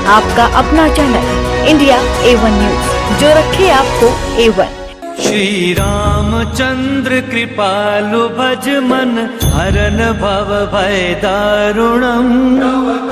आपका अपना channel India A1 news, जो रखे आपको A1। श्री रामचंद्र कृपालु भज मन, हरन भव भय दारुणम।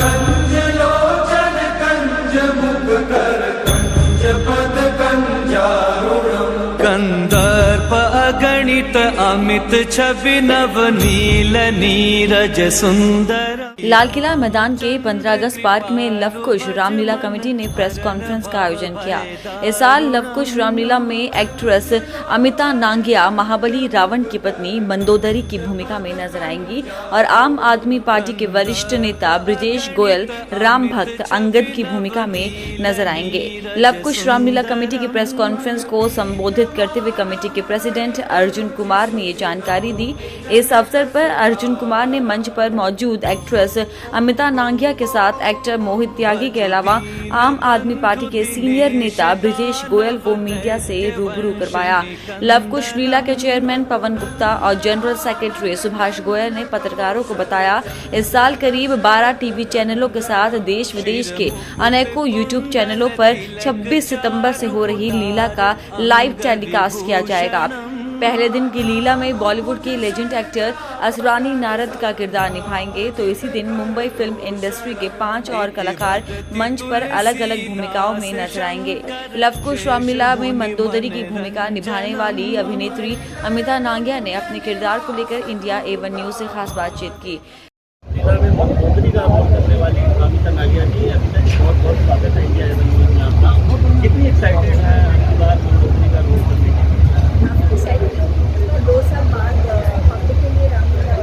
कंज लोचन कंज मुख कर, कंज पद कंजारुणम। कंदर्प अगणित अमित छवि, नव नील नीरज सुंदर। लाल किला मैदान के 15 अगस्त पार्क में लवकुश रामलीला कमेटी ने प्रेस कॉन्फ्रेंस का आयोजन किया। इस साल लवकुश रामलीला में एक्ट्रेस अमिता नांगिया महाबली रावण की पत्नी मंदोदरी की भूमिका में नजर आएंगी और आम आदमी पार्टी के वरिष्ठ नेता ब्रिजेश गोयल राम भक्त अंगद की भूमिका में नजर आएंगे। लवकुश रामलीला कमेटी की प्रेस कॉन्फ्रेंस को संबोधित करते हुए कमेटी के प्रेसिडेंट अर्जुन कुमार ने ये जानकारी दी। इस अवसर पर अर्जुन कुमार ने मंच पर मौजूद एक्ट्रेस अमिता नांगिया के साथ एक्टर मोहित त्यागी के अलावा आम आदमी पार्टी के सीनियर नेता ब्रिजेश गोयल को मीडिया से रूबरू करवाया। लवकुश लीला के चेयरमैन पवन गुप्ता और जनरल सेक्रेटरी सुभाष गोयल ने पत्रकारों को बताया, इस साल करीब 12 टीवी चैनलों के साथ देश विदेश के अनेकों यूट्यूब चैनलों पर 26 सितंबर से हो रही लीला का लाइव टेलीकास्ट किया जाएगा। पहले दिन की लीला में बॉलीवुड के लेजेंड एक्टर असरानी नारद का किरदार निभाएंगे, तो इसी दिन मुंबई फिल्म इंडस्ट्री के 5 और कलाकार मंच पर अलग अलग भूमिकाओं में नजर आएंगे। लवकुश रामलीला में मंदोदरी की भूमिका निभाने वाली अभिनेत्री अमिता नांगिया ने अपने किरदार को लेकर इंडिया A1 न्यूज से खास बातचीत की। मंदोदरी का रोल करने वाली अमिता नांगिया जी, अमिता जी बहुत बहुत स्वागत है इंडिया A1 न्यूज में आपका। कितनी एक्साइटेड है अगली बार मंदोदरी का रोल करने के लिए? 2 साल बाद पब्लिक के लिए रामलीला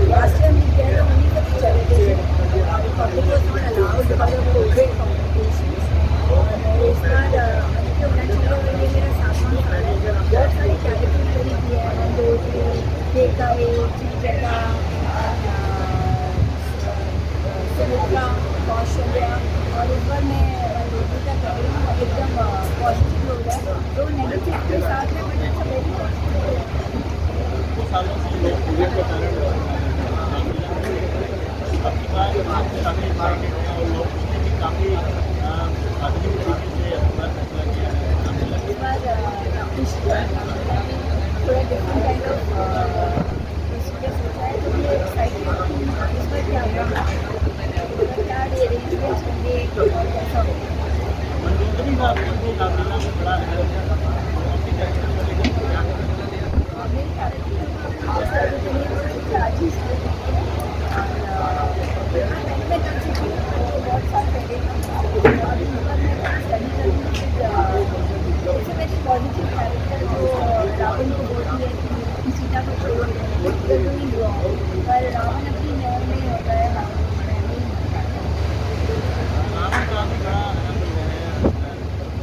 लास्ट टाइम भी किया था, उन्हीं को चले थे। Public was not allowed because of Covid complications. और इस बार होना चाहिए, ये मेरा 7वां साल है। बहुत सारी कैटेगरी करी की है, मंदोदरी, देखा जगह, सुमित्रा, कौशल्या, और इस बार मैं मंदोदरी का कर रही हूँ। एकदम पॉजिटिव लोग है, तो नेगेटिव के साथ में बट इट्स वेरी पॉजिटिव। सालों से लोग कोविड के कारण अपनी बात आपसे काफ़ी एक्साइटेड हैं और लोग उसने भी काफ़ी आधुनिक तरीके से अपना फैसला किया है। इस बार थोड़ा डिफरेंट काइंड ऑफ प्रोसीजर सोचा है, तो ये एक्साइटेड हूँ। इस बार क्या होगा, क्या अरेंजमेंट्स होंगे और कैसा होगा। मंदोदरी का अपनी रामलीला में बड़ा अहम है, अपने कैरेक्टर को लेकर क्या मेरे कैरेक्टर राजी से मैं कर चुकी हूँ बहुत साल पहले। अभी इस बार मैं स्टडी कर रही हूँ। It's a very positive character जो रावण को बोलती है कि सीता को छोड़ो, यू डूइंग रॉन्ग, पर रावण अपनी नहर में होता है। रावण का भी बड़ा अहम रोल है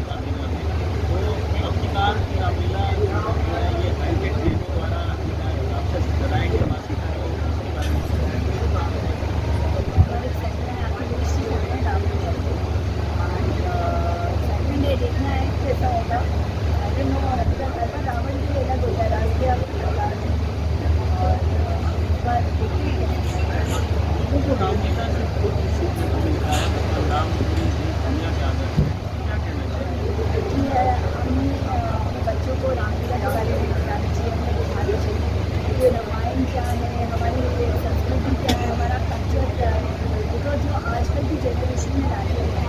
रामलीला में। तो अब की बार की रामलीला ये साइंटिस्ट देवों द्वारा राक्षस बनाएंगे मासी का, उसके बारे में देखना है कैसा होगा। अगर नो रावण भी अलग होता है, राष्ट्रीय और तो रामलीला से बहुत कुछ सीखने को मिलता है। मतलब राम दुनिया के आदर्श क्या कहना चाहिए? हमें बच्चों को रामलीला के बारे में बताना चाहिए, हमें दिखाना चाहिए कि रामायण क्या है, हमारी संस्कृति क्या है, हमारा कल्चर क्या है। बिकॉज जो आजकल की जनरेशन में लाते हैं,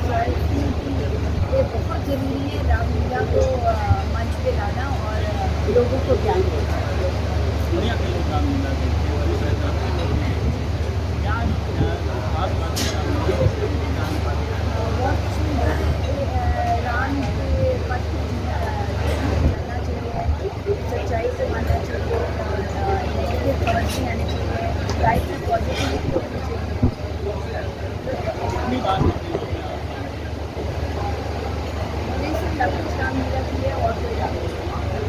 ये बहुत ज़रूरी है रामलीला को मंच पे लाना और लोगों को ज्ञान देना। दुनिया के लोग रामलीला देखते हैं, क्या खास बात बहुत सुंदर है। राम के पथ में चलना चाहिए, सच्चाई से मानना चाहिए, नेगेटिव थॉट्स नहीं आने चाहिए, लाइफ में पॉजिटिविटी होनी चाहिए।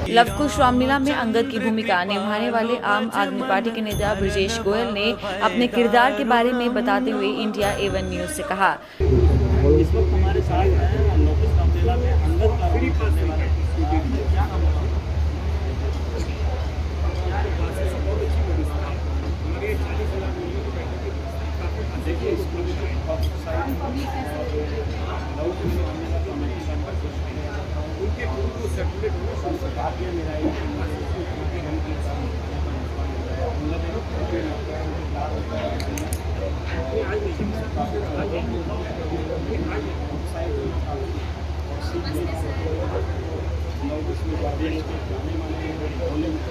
लवकुश रामलीला में अंगद की भूमिका निभाने वाले आम आदमी पार्टी के नेता ब्रिजेश गोयल ने अपने किरदार के बारे में बताते हुए इंडिया A1 न्यूज से कहा, इस वक्त हमारे साथ हैं लवकुश रामलीला में अंगद का रोल करने वाले क्या नाम है? देखिए love Kush Ramlila committee members उनके खुद को सर्टिफिकेट होना शुरू कर दिया। मेरा एक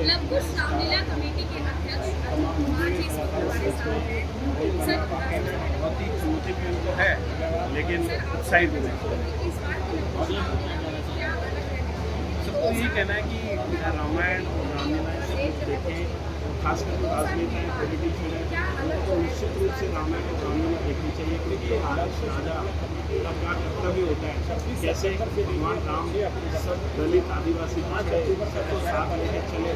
लव कुश रामलीला कमेटी के अध्यक्ष अरुण कुमार जी इस वक्त हमारे साथ हैं। सर, बहुत ही चुनौतीपूर्ण तो है, लेकिन उत्साहित भी है। इस बार की लव कुश रामलीला में क्या अलग है? सबको यही कहना है कि रामायण और रामलीला से कुछ देखें, खासकर जो राजनेता हैं, पॉलिटिशियन हैं, तो निश्चित रूप से रामायण और रामलीला देखनी चाहिए, क्योंकि आदर्श राजा का क्या कर्तव्य होता है। कैसे भगवान राम सब दलित आदिवासी सबको साथ लेकर चले,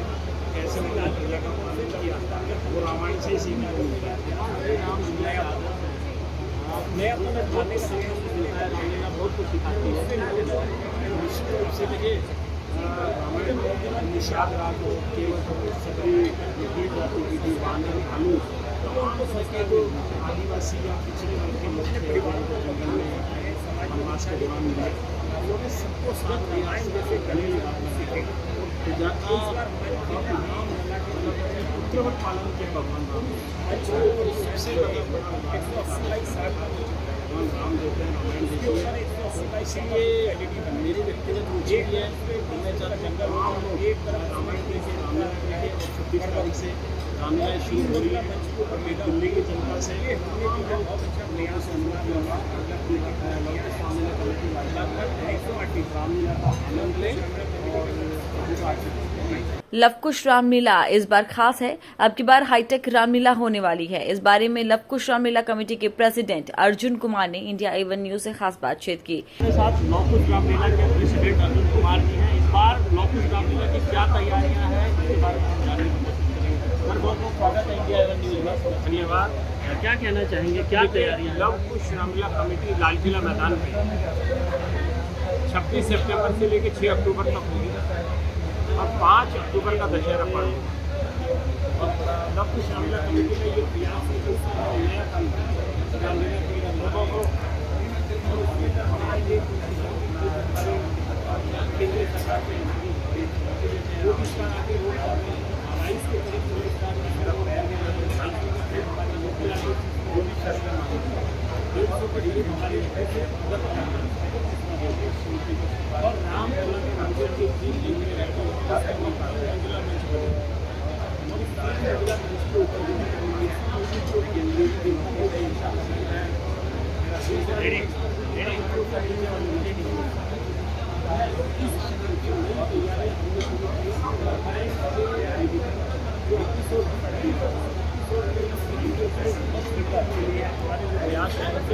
कैसे उन्होंने प्रजा का पालन किया, वो रामायण से ही सीखने को मिलता है। राम नया नया तो मैं खाने का सीखने को मिलता है। रामलीला बहुत कुछ सिखाती है। निश्चित रूप से देखिए रामायण में निषाद राग हो, केवल सभी गीत जाती थी, बांधन भालू, तो उनको सबके जो आदिवासी या पिछड़े वर्ग के लोग थे, जंगल में वनवास के दौरान मिले, उन्होंने सबको साथ रामायण जैसे गले लगाना सीखे। पुत्रवत पालन के भगवान राम सबसे भगवान राम देते हैं, रामायण देते हैं। इसलिए मेरी व्यक्तिगत रुचि भी है, मैं चाहता हूँ तमाम लोग एक तरफ रामायण देखें, रामलीला देखें। 26 तारीख से रामलीला शुरू हो रही है और मैं दिल्ली की जनता से तमाम लोग यहाँ से अनुरोध करूँगा रामलीला का आनंद लें और लव कुश रामलीला इस बार खास है। अब की बार हाईटेक रामलीला होने वाली है। इस बारे में लव कुश रामलीला कमेटी के प्रेसिडेंट अर्जुन कुमार ने इंडिया A1 न्यूज से खास बातचीत की। मेरे साथ लव कुश रामलीला के प्रेसिडेंट अर्जुन कुमार जी हैं। इस बार लव कुश रामलीला की क्या तैयारियां हैं, इसके बारे में हम जानने की कोशिश करेंगे। सर, बहुत बहुत स्वागत है इंडिया A1 न्यूज में। धन्यवाद। क्या कहना चाहेंगे, क्या तैयारियां? लव कुश रामलीला कमेटी लाल किला मैदान में 26 सितंबर से लेकर 6 अक्टूबर तक होगी और 5 अक्टूबर का दशहरा पर्व। और लव कुश रामलीला कमेटी में ये प्रयास है कि नया रामलीला के लोगों को केंद्र सरकार के जो भी इसका आगे रोड राइस के करीब जो भी सरकार 150 करोड़ हमारे पैसे और राम लला के मंदिर के 3 जिले रहते हैं, जिला मंच बने और इस जिला मंच के ऊपर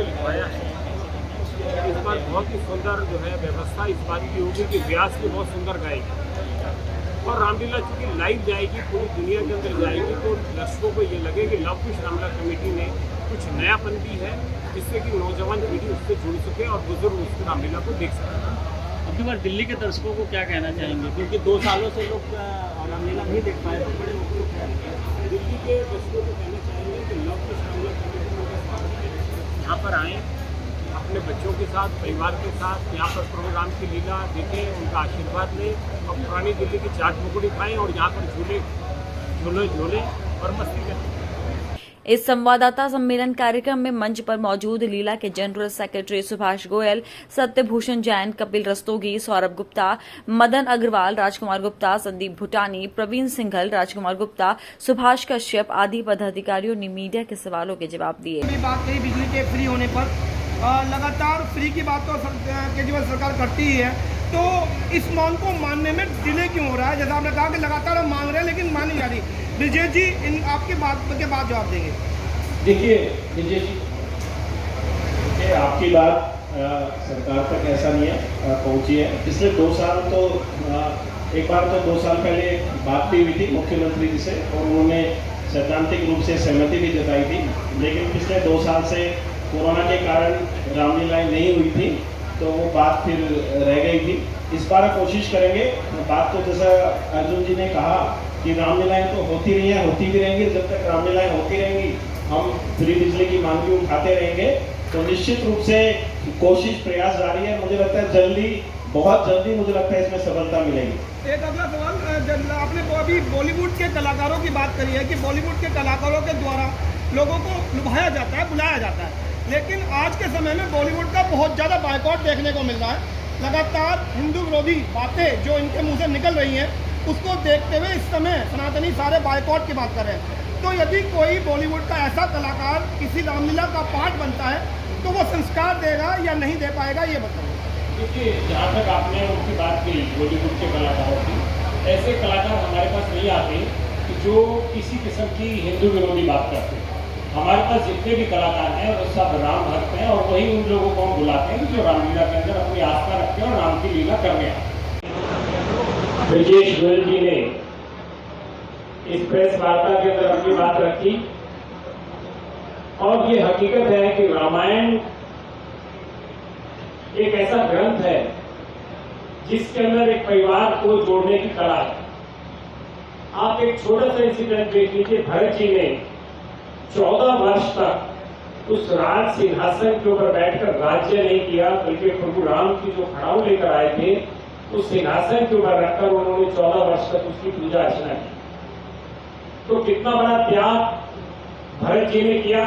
लिखवाया है। इस बार बहुत ही सुंदर जो है व्यवस्था इस बात की होगी कि व्यास भी बहुत सुंदर गाएगी और रामलीला चूँकि लाइव जाएगी, पूरी दुनिया के अंदर जाएगी, तो दर्शकों को ये लगे कि लव कुश रामलीला कमेटी ने कुछ नयापन दी है, जिससे कि नौजवान पीढ़ी उससे जुड़ सके और बुजुर्ग उस रामलीला को देख सकें। अब की बार दिल्ली के दर्शकों को क्या कहना चाहेंगे, क्योंकि 2 सालों से लोग रामलीला नहीं देख पाए, तो बड़े उपयुक्त हैं। दिल्ली के दर्शकों को कहना चाहेंगे कि लव कुश रामलीला कमेटी यहाँ पर आएँ, अपने बच्चों के साथ, परिवार के साथ यहाँ पर प्रोग्राम की लीला देखें, उनका आशीर्वाद लें और पुरानी दिल्ली की चाट पकौड़ी खाएं और यहाँ पर झूले और मस्ती करें। इस संवाददाता सम्मेलन कार्यक्रम में मंच पर मौजूद लीला के जनरल सेक्रेटरी सुभाष गोयल, सत्यभूषण जैन, कपिल रस्तोगी, सौरभ गुप्ता, मदन अग्रवाल, राजकुमार गुप्ता, संदीप भूटानी, प्रवीण सिंघल, राजकुमार गुप्ता, सुभाष कश्यप आदि पदाधिकारियों ने मीडिया के सवालों के जवाब दिए। बात कही बिजली के फ्री होने पर, लगातार फ्री की बात तो केजरीवाल सरकार करती ही है, तो इस मांग को मानने में डिले क्यों हो रहा है? जैसा आपने कहा कि लगातार हम मांग रहे हैं लेकिन मान नहीं जा रही। विजय जी आपकी बात के बाद जवाब देंगे। देखिए विजय जी, आपकी बात सरकार तक ऐसा नहीं है पहुंची है। पिछले 2 साल तो एक बार तो 2 साल पहले बात हुई थी मुख्यमंत्री जी से और उन्होंने सैद्धांतिक रूप से सहमति भी जताई थी, लेकिन पिछले 2 साल से कोरोना के कारण रामलीलाएँ नहीं हुई थी, तो वो बात फिर रह गई थी। इस बार कोशिश करेंगे। बात तो जैसा अर्जुन जी ने कहा कि रामलीलाएँ तो होती रही हैं, होती भी रहेंगी। जब तक रामलीलाएँ होती रहेंगी हम फ्री बिजली की मांग भी उठाते रहेंगे तो निश्चित रूप से कोशिश प्रयास जारी है। मुझे लगता है जल्दी, बहुत जल्दी मुझे लगता है इसमें सफलता मिलेगी। एक अगला सवाल, आपने अभी बॉलीवुड के कलाकारों की बात करी है कि बॉलीवुड के कलाकारों के द्वारा लोगों को लुभाया जाता है, बुलाया जाता है, लेकिन आज के समय में बॉलीवुड का बहुत ज़्यादा बायकॉट देखने को मिल रहा है। लगातार हिंदू विरोधी बातें जो इनके मुंह से निकल रही हैं, उसको देखते हुए इस समय सनातनी सारे बायकॉट की बात कर रहे हैं। तो यदि कोई बॉलीवुड का ऐसा कलाकार किसी रामलीला का पार्ट बनता है तो वो संस्कार देगा या नहीं दे पाएगा, ये बताइए। देखिए, जहाँ तक आपने उनकी बात की बॉलीवुड के कलाकारों की, ऐसे कलाकार हमारे पास नहीं आते कि जो किसी किस्म की हिंदू विरोधी बात करते हैं। हमारे पास जितने भी कलाकार हैं वो सब राम भक्त हैं, और वही उन लोगों को हम बुलाते हैं जो रामलीला के अंदर अपनी आस्था रखते हैं और राम की लीला करने आते हैं। ब्रजेश गोयल जी ने इस प्रेस वार्ता के अंदर अपनी बात रखी, और ये हकीकत है कि रामायण एक ऐसा ग्रंथ है जिसके अंदर एक परिवार को जोड़ने की कला है। आप एक छोटा सा इंसिडेंट देख लीजिए। भरत जी ने 14 वर्ष तक उस राज सिंहासन के ऊपर बैठकर राज्य नहीं किया, बल्कि प्रभु राम की जो खड़ाऊ लेकर आए थे उस सिंहासन के ऊपर रखकर उन्होंने 14 वर्ष तक उसकी पूजा अर्चना की। तो कितना बड़ा त्याग भरत जी ने किया।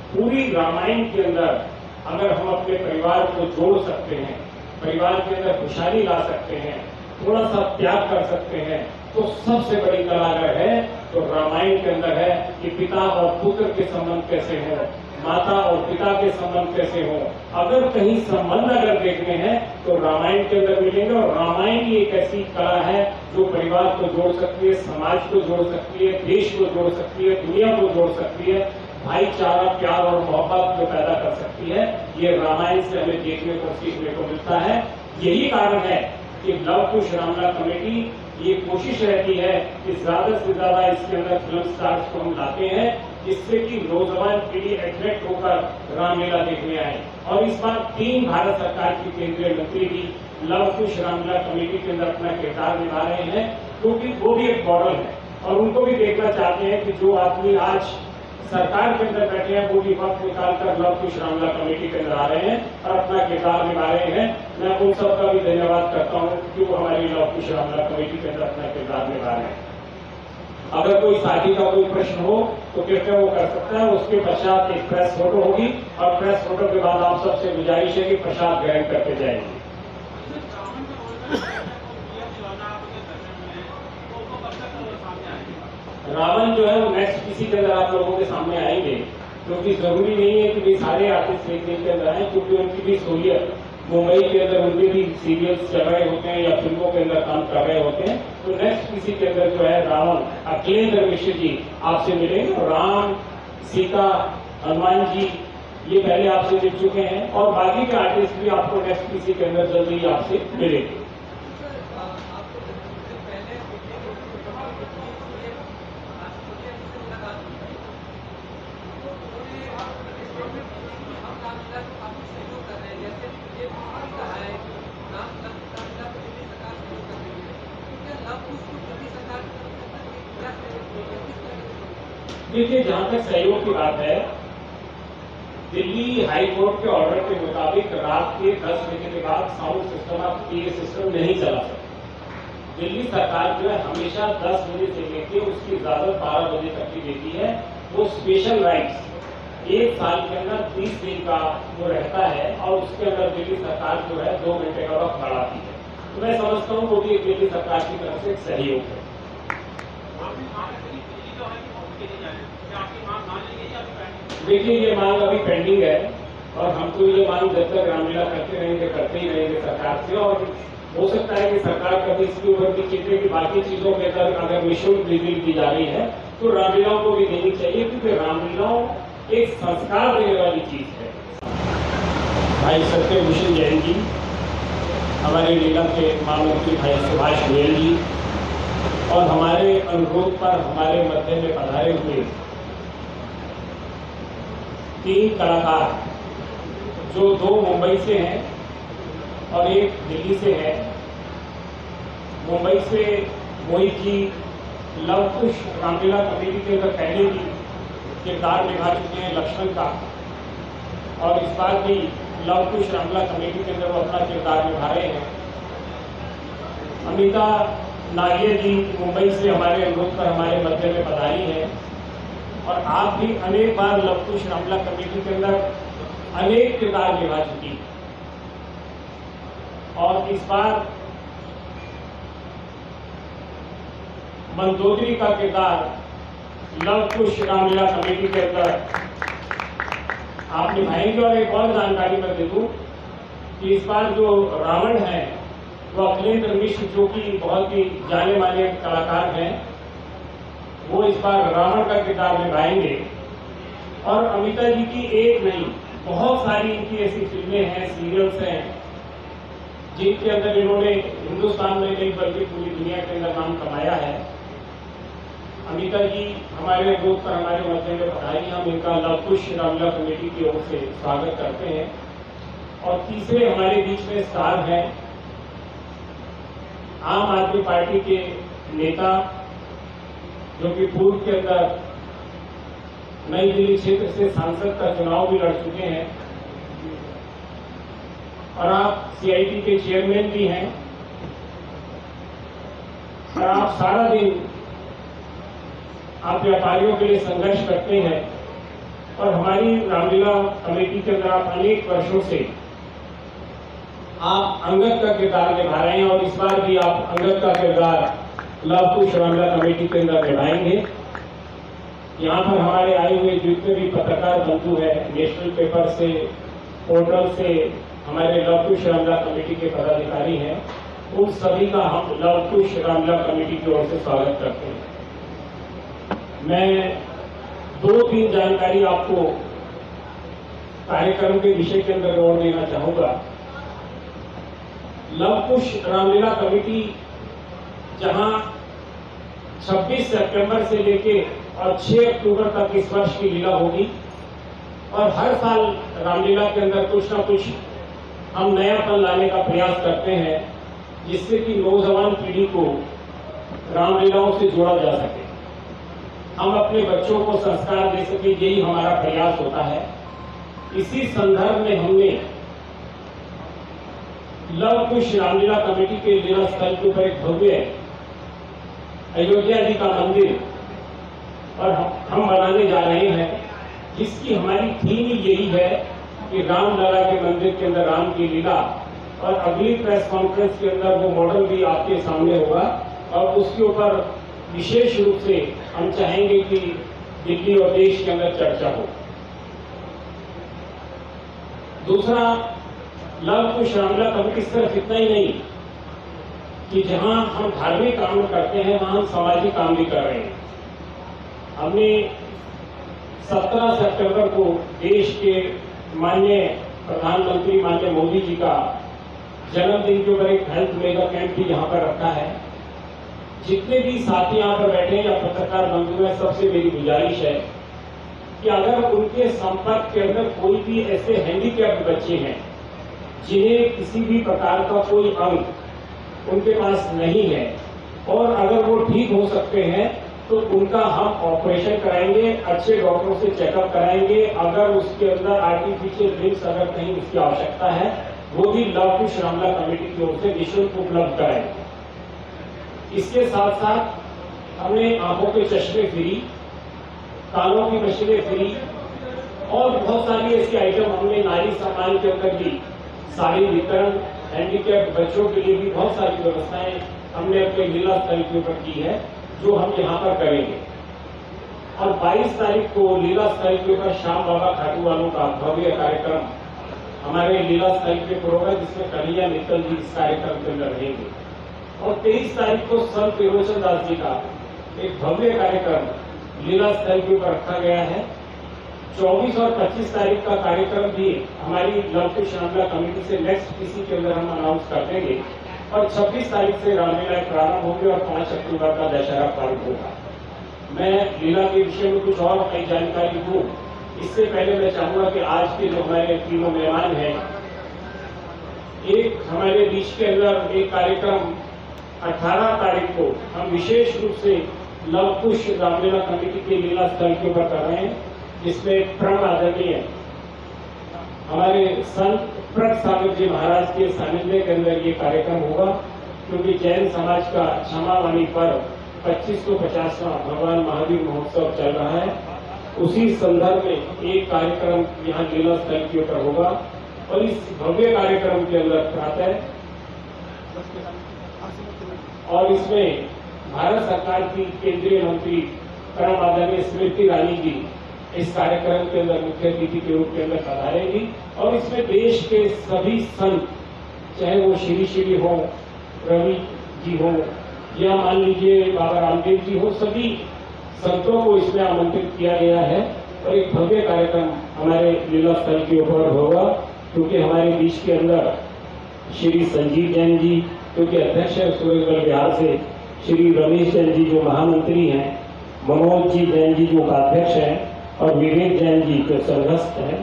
पूरी रामायण के अंदर अगर हम अपने परिवार को जोड़ सकते हैं, परिवार के अंदर खुशहाली ला सकते हैं, थोड़ा सा त्याग कर सकते हैं, तो सबसे बड़ी कला अगर है तो रामायण के अंदर है कि पिता और पुत्र के संबंध कैसे हो, माता और पिता के संबंध कैसे हो। अगर कहीं संबंध अगर देखने हैं तो रामायण के अंदर मिलेंगे, और रामायण ही एक ऐसी कला है जो परिवार को जोड़ सकती है, समाज को जोड़ सकती है, देश को जोड़ सकती है, दुनिया को जोड़ सकती है, भाईचारा, प्यार और मोहब्बत जो पैदा कर सकती है। ये रामायण से हमें देखने को, सीखने को मिलता है। यही कारण है कि लव कुश रामलीला कमेटी ये कोशिश रहती है कि ज्यादा से ज्यादा इसके अंदर फिल्म स्टार्स को हम लाते हैं, जिससे कि नौजवान पीढ़ी अट्रैक्ट होकर रामलीला देखने आए। और इस बार 3 भारत सरकार की केंद्रीय मंत्री भी लव कुश रामलीला कमेटी के अंदर अपना किरदार निभा रहे हैं, क्योंकि वो भी एक मॉडल है और उनको भी देखना चाहते हैं कि जो आदमी आज सरकार के अंदर बैठे हैं वो भी वक्त निकालकर लव कुश रामलीला कमेटी के अंदर आ रहे हैं और अपना किरदार निभा रहे हैं। मैं उन सबका भी धन्यवाद करता हूं कि वो हमारी लव कुश रामलीला कमेटी के अंदर अपना किरदार निभा रहे हैं। अगर कोई साथी का कोई प्रश्न हो तो कृपया वो कर सकता है। उसके पश्चात एक प्रेस फोटो होगी और प्रेस फोटो के बाद आप सबसे गुजारिश है कि प्रसाद ग्रहण करते जाएंगे। रावण जो है वो नेक्स्ट किसी के अंदर आप लोगों के सामने आएंगे, क्योंकि जरूरी नहीं है कि भी सारे आर्टिस्ट एक दिन के अंदर आए, क्योंकि उनकी भी सहूलियत मुंबई के अंदर उनके भी सीरियल्स चल रहे होते हैं या फिल्मों के अंदर काम कर रहे होते हैं। तो नेक्स्ट किसी के अंदर जो है रावण अखिलेंद्र मिश्र जी आपसे मिलेंगे, और राम, सीता, हनुमान जी ये पहले आपसे मिल चुके हैं, और बाकी के आर्टिस्ट भी आपको नेक्स्ट किसी के अंदर जल्दी आपसे मिलेंगे। देखिए, जहां तक सहयोग की बात है, दिल्ली हाई कोर्ट के ऑर्डर के मुताबिक रात के 10 बजे के बाद साउंड सिस्टम और टीवी सिस्टम नहीं चला सकता। दिल्ली सरकार जो है हमेशा 10 बजे से लेकर उसकी इजाजत 12 बजे तक की देती है। वो स्पेशल राइट्स 1 साल के अंदर 30 दिन का वो रहता है, और उसके अंदर दिल्ली सरकार जो है 2 घंटे का वक्त बढ़ाती है। तो मैं समझता हूँ वो भी एक दिल्ली सरकार की तरफ से एक सहयोग है। देखिए, ये मांग अभी पेंडिंग है, और हम तो ये मांग जब तक रामलीला करते ही रहेंगे सरकार से। और हो सकता है कि सरकार कभी इसके ऊपर भी चिंतित कि बाकी चीजों के अंदर अगर निःशुल्क बिजली दी जा रही है तो रामलीलाओं को भी देनी चाहिए, क्योंकि रामलीलाओं एक संस्कार देने वाली चीज है। भाई सत्यभूषण जैन जी, हमारे नीलम के महामंत्री भाई सुभाष गोयल जी, और हमारे अनुरोध पर हमारे मध्य में पधारे हुए 3 कलाकार, जो 2 मुंबई से हैं और 1 दिल्ली से है। मुंबई से मोहित जी लव कुश रामलीला कमेटी के अंदर पहले भी किरदार निभा चुके हैं लक्ष्मण का, और इस बार भी लव कुश रामलीला कमेटी के अंदर वो अपना किरदार निभा रहे हैं। अमिता नागिया जी मुंबई से हमारे अनुरोध पर हमारे मध्य में पधारी हैं और आप भी अनेक बार लव कुश रामलीला कमेटी के अंदर अनेक किरदार निभा चुकी हैं और इस बार मंदोदरी का किरदार लव कुश रामलीला कमेटी के अंदर आप निभाएंगे। और एक और जानकारी मैं दे दूं कि इस बार जो रावण है वो अखिलेंद्र मिश्र, जो कि बहुत ही जाने माने कलाकार हैं, वो इस बार रावण का किरदार निभाएंगे। और अमिता जी की एक नहीं, बहुत सारी इनकी ऐसी फिल्में हैं, सीरियल्स हैं, जिनके अंदर इन्होंने हिंदुस्तान में नहीं बल्कि पूरी दुनिया के अंदर नाम कमाया है। अमिता जी हमारे अनुरोध पर हमारे मध्य में पधारी, हम इनका लव कुश रामलीला कमेटी की ओर से स्वागत करते हैं। और तीसरे हमारे बीच में स्टार हैं आम आदमी पार्टी के नेता, जो कि पूर्व के अंदर नई दिल्ली क्षेत्र से सांसद का चुनाव भी लड़ चुके हैं और आप सीआईटी के चेयरमैन भी हैं और आप सारा दिन आप व्यापारियों के लिए संघर्ष करते हैं और हमारी रामलीला कमेटी के अंदर आप अनेक वर्षों से आप अंगद का किरदार निभा रहे हैं और इस बार भी आप अंगद का किरदार लव कुश रामलीला कमेटी के अंदर निभाएंगे। यहाँ पर हमारे आए हुए जितने भी पत्रकार बंधु हैं, नेशनल पेपर से, पोर्टल से, हमारे लव कुश रामलीला कमेटी के पदाधिकारी हैं, उन सभी का हम लव कुश रामलीला कमेटी की ओर से स्वागत करते हैं। मैं 2-3 जानकारी आपको कार्यक्रम के विषय के अंदर जोड़ देना चाहूंगा। लव कुश रामलीला कमेटी जहां 26 सितंबर से लेके और 6 अक्टूबर तक इस वर्ष की लीला होगी और हर साल रामलीला के अंदर कुछ ना कुछ हम नयापन लाने का प्रयास करते हैं, जिससे कि नौजवान पीढ़ी को रामलीलाओं से जोड़ा जा सके, हम अपने बच्चों को संस्कार दे सके, यही हमारा प्रयास होता है। इसी संदर्भ में हमने लव कुश रामलीला कमेटी के लीला स्थल के ऊपर एक भव्य अयोध्या जी का मंदिर और हम बनाने जा रहे हैं, जिसकी हमारी थीम यही है कि रामलला के मंदिर के अंदर राम की लीला। और अगली प्रेस कॉन्फ्रेंस के अंदर वो मॉडल भी आपके सामने होगा और उसके ऊपर विशेष रूप से हम चाहेंगे कि दिल्ली और देश के अंदर चर्चा हो। दूसरा, लव कुश रामलीला कमेटी सिर्फ इतना ही नहीं कि जहां हम धार्मिक काम करते हैं वहां हम सामाजिक काम भी कर रहे हैं। हमने 17 सितंबर को देश के माननीय प्रधानमंत्री माननीय मोदी जी का जन्मदिन के ऊपर एक हेल्थ मेगा कैंप भी यहाँ पर रखा है। जितने भी साथी यहाँ पर बैठे हैं या पत्रकार बंधु हैं, सबसे मेरी गुजारिश है कि अगर उनके संपर्क के अंदर कोई भी ऐसे हैंडीकैप्ड बच्चे हैं जिन्हें किसी भी प्रकार का कोई अंग उनके पास नहीं है और अगर वो ठीक हो सकते हैं तो उनका हम ऑपरेशन कराएंगे, अच्छे डॉक्टरों से चेकअप कराएंगे। अगर उसके अंदर आर्टिफिशियल लिम्स अगर कहीं उसकी आवश्यकता है, वो भी लव कुश रामलीला कमेटी की ओर से निःशुल्क उपलब्ध कराएंगे। इसके साथ साथ हमने आंखों के चश्मे फ्री, कानों की मशीनें फ्री और बहुत सारी ऐसी आइटम हमने नारी सम्मान के अंदर भी साड़ी वितरण, हैंडीकैप्ड बच्चों के लिए भी बहुत सारी व्यवस्थाएं हमने अपने लीला स्थल के ऊपर की है, जो हम यहाँ पर करेंगे। और 22 तारीख को लीला स्थल के ऊपर श्याम बाबा खाटू वालों का भव्य कार्यक्रम हमारे लीला स्थल के ऊपर होगा, जिसमें कन्हैया मित्तल जी इस कार्यक्रम के अंदर रहेंगे। और 23 तारीख को संत त्रिलोचन दास जी का एक भव्य कार्यक्रम लीला स्थल के ऊपर रखा गया है। 24 और 25 तारीख का कार्यक्रम भी हमारी लव कुश रामलीला कमेटी से नेक्स्ट किसी के अंदर हम अनाउंस कर देंगे। और 26 तारीख से रामलीला प्रारंभ होगी और 5 अक्टूबर का दशहरा पर्व होगा। मैं लीला के विषय में कुछ और नई जानकारी दूं, इससे पहले मैं चाहूंगा कि आज के जो हमारे तीनों मेहमान हैं, एक हमारे बीच के अंदर एक कार्यक्रम 18 तारीख को हम विशेष रूप से लव कुश रामलीला कमेटी के लीला स्थल के ऊपर कर रहे हैं, जिसमें परम आदरणीय हमारे संत प्रक सागर जी महाराज के सानिध्य के अंदर ये कार्यक्रम होगा, क्योंकि जैन समाज का क्षमावाणी पर्व 2550वां भगवान महावीर महोत्सव चल रहा है। उसी संदर्भ में एक कार्यक्रम यहाँ लीला स्थल के ऊपर होगा और इस भव्य कार्यक्रम के अंदर प्रातः और इसमें भारत सरकार की केंद्रीय मंत्री परम आदरणीय स्मृति ईरानी जी इस कार्यक्रम के अंदर मुख्य अतिथि के रूप के अंदर पधारेंगी और इसमें देश के सभी संत, चाहे वो श्री श्री हो, रवि जी हो या मान लीजिए बाबा रामदेव जी हो, सभी संतों को इसमें आमंत्रित किया गया है और एक भव्य कार्यक्रम हमारे लीला स्थल के ऊपर होगा। क्योंकि हमारे बीच के अंदर श्री संजीव जैन जी जो कि अध्यक्ष है सूरजमल बिहार से, श्री रमेश जैन जी जो महामंत्री हैं, मनोज जी जैन जी जो उपाध्यक्ष हैं और विवेक जैन जी जो सरघस्त हैं,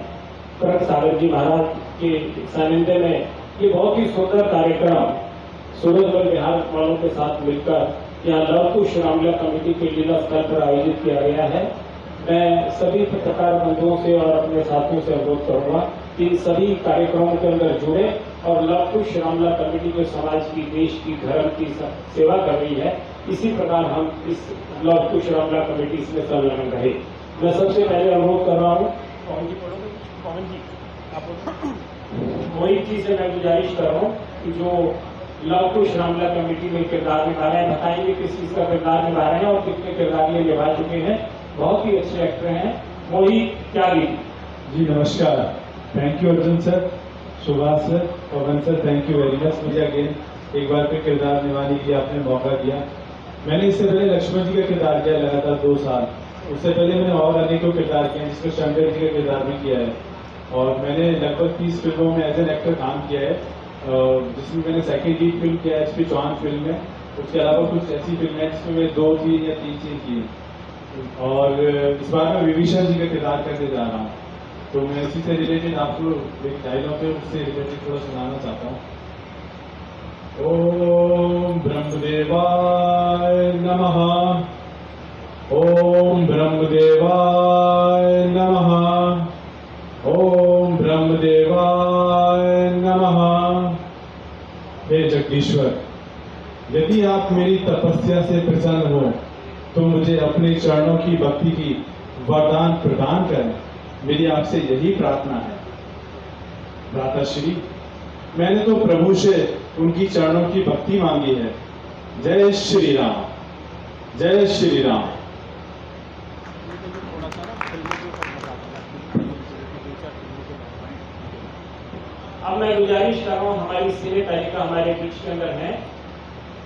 प्रक सागर जी महाराज के सानिध्य में ये बहुत ही सुंदर कार्यक्रम सूरजमल बिहार वालों के साथ मिलकर यहाँ लव कुश रामलीला कमेटी के लीला स्थल पर आयोजित किया गया है। मैं सभी पत्रकार बंधुओं से और अपने साथियों से अनुरोध करूंगा कि इन सभी कार्यक्रमों के अंदर जुड़े और लव कुश रामलीला कमेटी जो समाज की, देश की, धर्म की सेवा कर रही है, इसी प्रकार हम इस लव कुश रामलीला कमेटी इसमें संलग्न रहे। मैं सबसे पहले अनुरोध कर रहा हूँ मोहित जी से मैं गुजारिश कर रहा हूँ कि जो लव कुश रामलीला कमेटी में किरदार निभा रहे हैं, बताएंगे किस चीज का किरदार निभा रहे हैं और कितने किरदार ये निभा चुके हैं। बहुत ही अच्छे एक्टर हैं। मोहित त्यागी जी नमस्कार। Thank you Arjun sir, Subhash sir, Pawan sir, thank you very much. मुझे अगेन एक बार फिर किरदार निभाने के लिए आपने मौका दिया। मैंने इससे पहले लक्ष्मण जी का किरदार किया लगातार 2 साल। उससे पहले मैंने और अनेकों किरदार किए जिसमें शंकर जी का किरदार भी किया है और मैंने लगभग 30 फिल्मों में एज एन एक्टर काम किया है, जिसमें मैंने सेकेंड लीड फिल्म किया है HP चौहान फिल्म में। उसके अलावा कुछ ऐसी फिल्में हैं जिसमें मैं 2 सीन या 3 सीन किए और इस बार मैं विभीषण जी का किरदार करने जा रहा हूँ। तो मैं इसी से रिलेटेड आपको एक डायलॉग है उससे रिलेटेड थोड़ा सुनाना चाहता हूँ। ओम ब्रह्मदेवाय नमः, ओम ब्रह्मदेवाय नमः, ओम ब्रह्मदेवाय नमः। हे जगदीश्वर, यदि आप मेरी तपस्या से प्रसन्न हो तो मुझे अपने चरणों की भक्ति की वरदान प्रदान करें। मेरी आपसे यही प्रार्थना है। भ्राताश्री, मैंने तो प्रभु से उनकी चरणों की भक्ति मांगी है। जय श्री राम, जय श्री राम। अब मैं गुजारिश कर रहा हूँ, हमारी सीनियर तालिका हमारे बीच के अंदर है,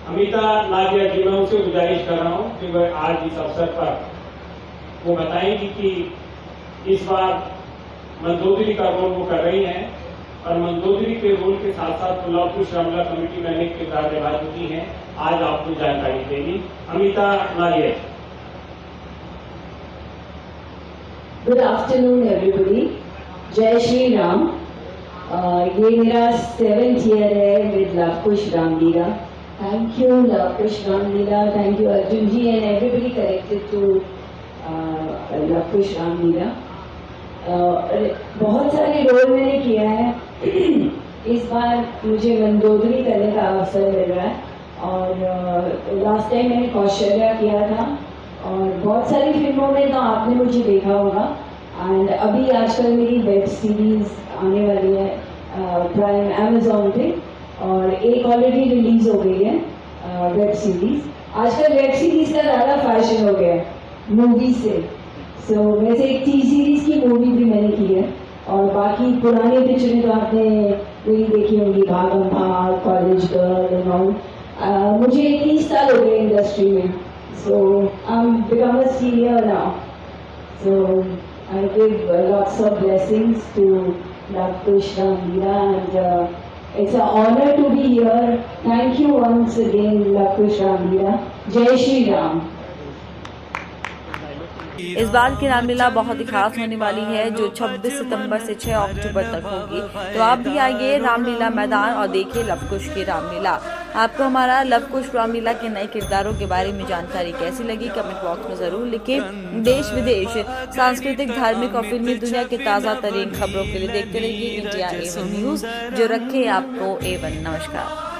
अमिता नागिया जी, मैं उनसे गुजारिश कर रहा हूँ कि वह आज इस अवसर पर वो बताएंगी कि इस बार मंदोदरी का रोल वो कर रही हैं और मंदोदरी के रोल के साथ साथ लव कुश रामलीला कमेटी में अनेक किरदार निभा चुकी हैं। आज आपको जानकारी देंगी Amita Nagia. Good afternoon everybody, जय श्री राम। ये मेरा 7th ईयर है with Luv Kush Ramlila. Thank you Luv Kush Ramlila, thank you Arjun ji and everybody connected to Luv Kush Ramlila. बहुत सारे रोल मैंने किया है। इस बार मुझे मंदोदरी करने का अवसर मिल रहा है और लास्ट टाइम मैंने कौशल्या किया था और बहुत सारी फिल्मों में तो आपने मुझे देखा होगा। एंड अभी आजकल मेरी वेब सीरीज आने वाली है प्राइम अमेजोन पे और एक ऑलरेडी रिलीज हो गई है वेब सीरीज। आजकल वेब सीरीज का ज़्यादा फैशन हो गया है मूवी से। सो वैसे एक टी सीरीज की मूवी भी मैंने की है और बाकी पुरानी पिक्चरें तो आपने वही देखी होंगी, भागम भाग, कॉलेज गर्ल एंड ऑल। मुझे 30 साल हो गए इंडस्ट्री में, so I am become a senior now. So I give lots of blessings to Love Kush Raamleela and it's an honor to be here. Thank you once again, Love Kush Raamleela. Jai Shri Ram. इस बार की रामलीला बहुत ही खास होने वाली है जो 26 सितंबर से 6 अक्टूबर तक होगी। तो आप भी आइए रामलीला मैदान और देखिए लव कुश की रामलीला। आपको हमारा लव कुश रामलीला के नए किरदारों के बारे में जानकारी कैसी लगी, कमेंट बॉक्स में जरूर लिखें। देश विदेश, सांस्कृतिक, धार्मिक और फिल्मी दुनिया के ताज़ा तरीन खबरों के लिए देखते रहिए इंडिया A1 न्यूज़, जो रखे आपको A1। नमस्कार।